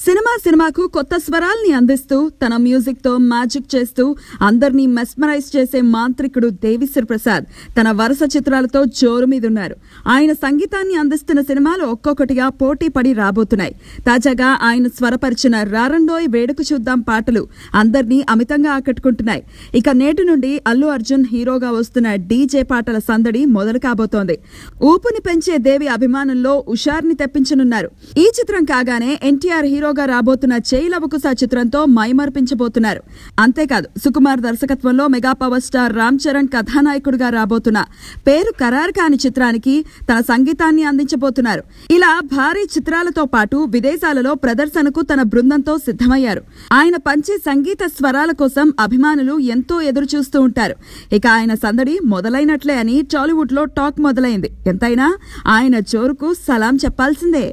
సినిమాకు కొత్త స్వరాల్ని అందిస్తూ తన మ్యూజిక్ తో మ్యాజిక్ చేస్తూ అందర్నీ మెస్మరైజ్ చేసే మాంత్రికుడు దేవిశ్రీ ప్రసాద్ తన వరుస చిత్రాలతో జోరు మీదున్నారు. ఆయన సంగీతాన్ని అందిస్తున్న సినిమాలు ఒక్కొక్కటిగా పోటీ పడి రాబోతున్నాయి. తాజాగా ఆయన స్వరపరిచిన రారండోయ్ వేడుక చూద్దాం పాటలు అందర్నీ అమితంగా ఆకట్టుకుంటున్నాయి. ఇక నేటి నుండి అల్లు అర్జున్ హీరోగా వస్తున్న డీజే పాటల సందడి మొదలు కాబోతోంది. ఊపుని పెంచే దేవి అభిమానంలో ఉషార్ని తెప్పించనున్నారు. ఈ చిత్రం కాగానే ఎన్టీఆర్ హీరోగా రాబోతున్న చేయి లవకుశ చిత్రంతో మైమర్పించబోతున్నారు. అంతేకాదు సుకుమార్ దర్శకత్వంలో mega power star Ram Charan కథానాయకుడిగా రాబోతున్న పేరు ఖరారు కాని చిత్రానికి తన సంగీతాన్ని అందించబోతున్నారు. ఇలా భారీ చిత్రాలతో పాటు విదేశాలలో ప్రదర్శనకు తన బృందంతో సిద్ధమయ్యారు. ఆయన పంచే సంగీత స్వరాల కోసం అభిమానులు ఎంతో ఎదురు చూస్తూ ఉంటారు. ఇక ఆయన సందడి మొదలైనట్లే అని టాలీవుడ్ లో టాక్ మొదలైంది. ఎంతైనా ఆయన జోరుకు సలాం చెప్పాల్సిందే.